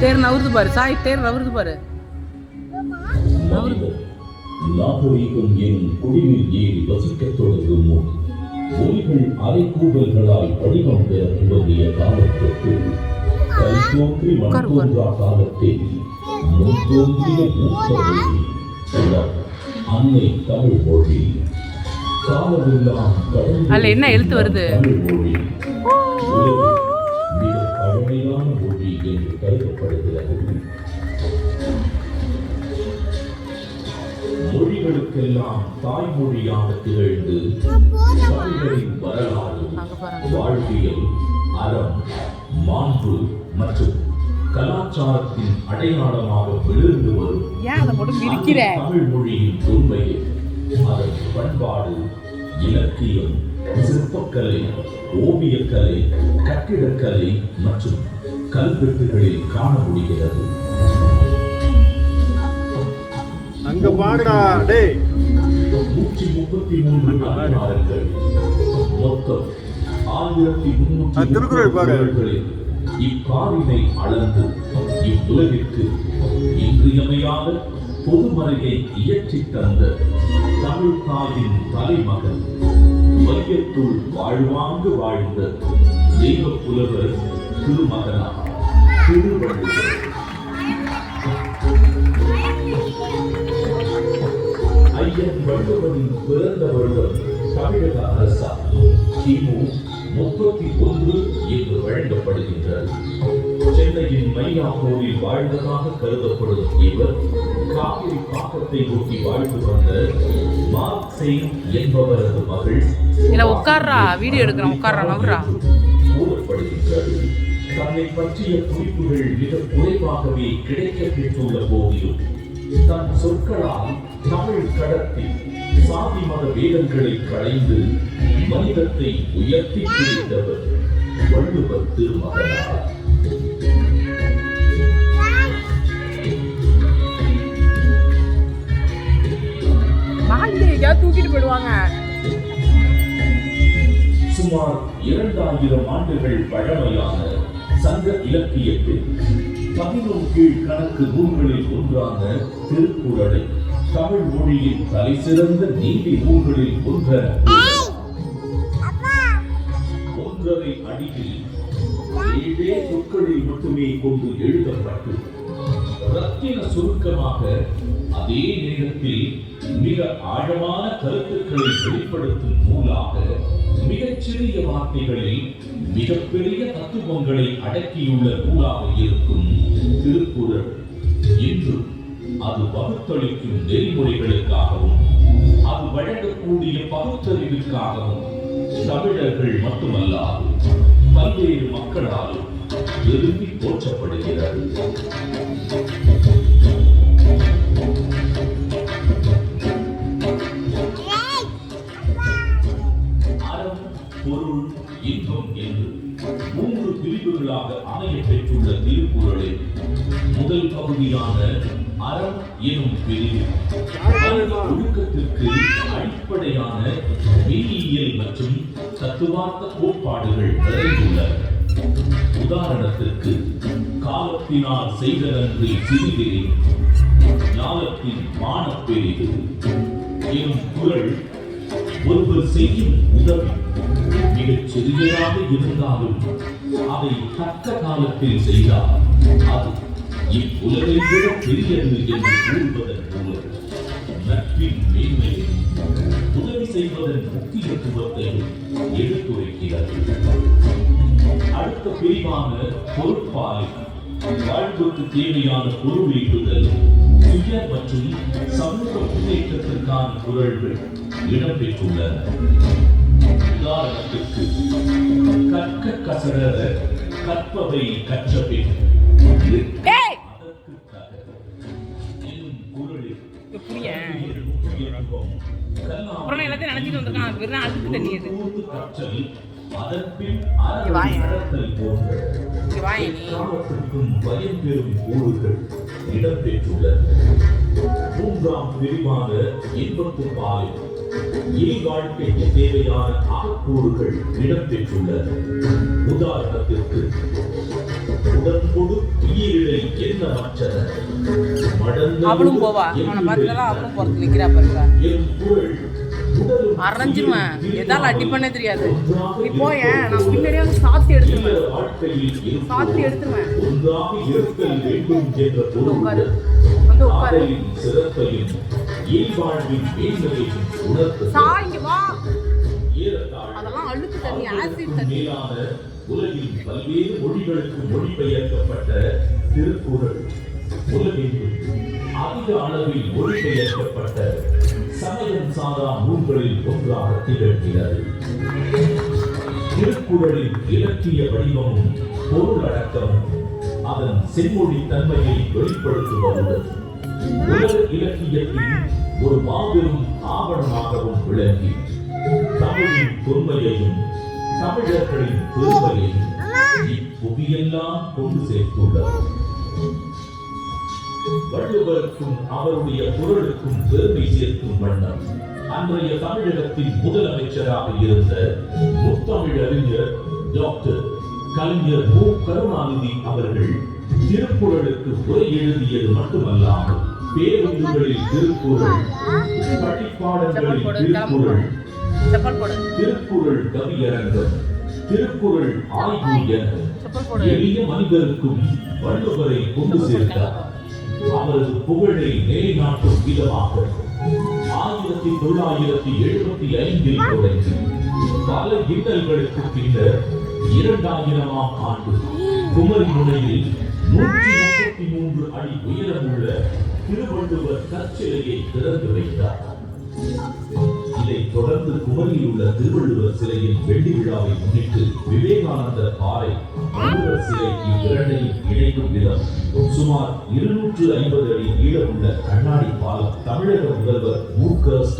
தேர் நவுறுது பாரு சாய், தேர் நவுறுது பாரு. நாகரீகம் எனும் குடிலில் ஏறி வசிக்கத் தொடங்கும் முன் மொழிகள் அரைக்கூடல்களாய் வடிவம் பெற துவங்கிய காலத்திற்கு கல் தோன்றி மண் தோன்றா காலத்தில் முன் தோன்றிய மூத்த மொழி அன்னை தமிழ் மொழி. காலமெல்லாம் கடந்து என்ன எழுத்து வருது? தமிழ் மொழி மிக பழமையான மொழி என்று கருதப்படுகிறது. மொழிகளுக்கெல்லாம் தாய்மொழியாக திகழ்ந்து தமிழரின் வரலாறு, வாழ்வியல், அறம், மாண்பு மற்றும் கலாச்சாரத்தின் அடையாளமாக விழுந்து வரும் தமிழ் மொழியின் உண்மையை அதன் பண்பாடு, இலக்கியம், சிற்பக்கலை, ஓவியக்கலை, கட்டிடக்கலை மற்றும் கல்வெட்டுகளில் காண முடிகிறது. அங்க பாடுடா டேய். 133 அதிகாரங்கள், மொத்தம் 1300 திருக்குறள் பாடல்களில் இப்பாரினை அளந்து இவ்வுலகிற்கு இன்றியமையாத பொதுமறையை இயற்றி தந்த தமிழ் தாயின் தலைமகன், வையத்துள் வாழ்வாங்கு வாழ்ந்த தெய்வ புலவர் திருமகனார் திருவள்ளுவர். ஐயன் வள்ளுவரின் பிறந்த வருடம் தமிழக அரசால் கிமு 31 என்று வழங்கப்படுகின்றது. சென்னையின் மயிலாப்பூரில் வாழ்ந்ததாக கருதப்படும் இவர் காவிரி பாக்கத்தை ஒட்டி வாழ்ந்து வந்த மார்க்செயின் என்பவரது மகள் கூறப்படுகின்றது. தன்னை பற்றிய குறிப்புகள் மிக குறைவாகவே கிடைக்க பெற்றுள்ள போதிலும் தன் சொற்களால் தமிழ் கடத்தி சாதி மத வேதங்களை களைந்து மனிதத்தை உயர்த்தி பிடித்தவர் வள்ளுவர் திருமகனார். தூக்கிட்டு போயிடுவாங்க. சுமார் 2000 ஆண்டுகள் பழமையான சங்க இலக்கியத்தில் 11 கீழ்கணக்கு நூல்களில் ஒன்றான திருக்குறளை தமிழ் மொழியின் தலை சிறந்த நீதி நூல்களில் ஒன்றரை அடியில் 7 சொற்களில் மட்டுமே கொண்டு எழுதப்பட்டு ரத்தின சுருக்கமாக அதே நேரத்தில் மிக ஆழமான கருத்துக்களை வெளிப்படுத்தும் நூலாக மிகச்சிறிய வார்த்தைகளில் மிகப்பெரிய தத்துவங்களை அடக்கியுள்ள நூலாக இருக்கும் திருக்குறள் இன்று அது பகுத்தளிக்கும் நெறிமுறைகளுக்காகவும் அது வழங்கக்கூடிய பகுத்தறிவுக்காகவும் தமிழர்கள் மட்டுமல்லாது பல்வேறு மக்களாலும் விரும்பி போற்றப்படுகிறது. அறம், பொருள், இன்பம் என்று 3 பிரிவுகளாக அமைய பெற்றுள்ள திருக்குறளில் முதல் பகுதியான அறம் எனும் பிரிவு ஒழுக்கத்திற்கு அடிப்படையான மெய்யியல் மற்றும் தத்துவார்த்த கோட்பாடுகள் நிறைந்துள்ளன. உதாரணத்திற்கு காலத்தினால் செய்தனன்றி சிறிதே ஞானத்தின் மானப்பெரிது எனும் குறள் ஒருவர் செய்யும் உதவி மிகச் சிறியதாக இருந்தாலும் அதை தக்க காலத்தில் செய்தால் அது இவ்வுலகை விட பெரியது என்று கூறுவதன் மூலம் நட்பின் மேன்மையை உதவி செய்வதன் முக்கியத்துவத்தையும் எடுத்துரைக்கிறது. அடுத்த பிரிவான பொருட்பாலை வாழ்வுக்கு தேவையான பொருளீட்டுதல், சுய மற்றும் சமூக முன்னேற்றத்திற்கான குறள்கள் இடம்பெற்றுள்ளன. உதாரணத்திற்கு கற்க கசட கற்பவை கற்றபின் இடம்பெற்றுள்ளன. 3ஆம் பிரிவான இன்பத்து பாலை வாழ்க்கைக்கு தேவையான ஆக்கூறுகள் இடம்பெற்றுள்ளன. உதாரணத்திற்கு உடன்பொடு உயிரிழை என்ன மற்றன மடந்த அவளும் போவா. அவனை பார்த்துதான் அவளும் போறது நிக்கிறா பாருங்க. என் புகழ் உடலும் அரைஞ்சிருவேன். எதால அடி பண்ணே தெரியாது. நீ போயேன், நான் பின்னாடியே வந்து சாத்தி எடுத்துருவேன். வாழ்க்கையில் சாத்தி எடுத்துருவேன். ஒன்றாக இருத்தல் வேண்டும் என்ற உட்காரு. பொருள் வந்து உட்காரு. காதலின் சிறப்பையும் இயல்பாழ்வின் மேன்மையையும் உணர்த்த சா இங்க வா. ஏறத்தாழ அதெல்லாம் அழுக்கு தண்ணி, ஆசிட் தண்ணி. மேலான உலகின் பல்வேறு மொழிகளுக்கு மொழிபெயர்க்கப்பட்ட திருக்குறள் உலகெங்கும் அதிக அளவில் மொழிபெயர்க்கப்பட்ட சமயம் சாரா நூல்களில் ஒன்றாக திகழ்கிறது. திருக்குறளின் இலக்கிய வடிவமும் பொருளடக்கமும் அதன் செம்மொழி தன்மையை வெளிப்படுத்துவதுடன் உலக இலக்கியத்தின் ஒரு மாபெரும் ஆவணமாகவும் விளங்கி தமிழின் தொன்மையையும் தமிழர்களின் பெருமையையும் இப்புவியெல்லாம் கொண்டு சேர்த்துள்ளது. வள்ளுவருக்கும் அவருடைய குரலுக்கும் பெருமை சேர்க்கும் வண்ணம் அன்றைய தமிழகத்தின் முதலமைச்சராக இருந்த முத்தமிழறிஞர் டாக்டர் கலைஞர் மு. கருணாநிதி அவர்கள் திருக்குறளுக்கு உரை எழுதியது மட்டுமல்லாமல் பேருந்துகளில் திருக்குறள், பள்ளிப்பாடங்களில் திருக்குறள், திருக்குறள் கவியரங்கம், திருக்குறள் ஆய்வு என எளிய மனிதருக்கும் வள்ளுவரை கொண்டு சேர்த்தார். அவரது புகழை நிலைநாட்டும் விதமாக 1975 தொடங்கி பல இன்னல்களுக்கு பின்னர் 2000ஆம் ஆண்டு குமரி முனையில் 133 அடி உயரமுள்ள திருவள்ளுவர் கற்சிலையை திறந்து வைத்தார். இதைத் தொடர்ந்து குமரியில் உள்ள திருவள்ளுவர் சிலையின் வெள்ளி விழாவை முன்னிட்டு விவேகானந்தர் பாறை வள்ளுவர் சிலை இவ்விரண்டையும் இணைக்கும் விதம் சுமார் 250 அடி நீளமுள்ள கண்ணாடி பாலம் தமிழக முதல்வர் மு. க.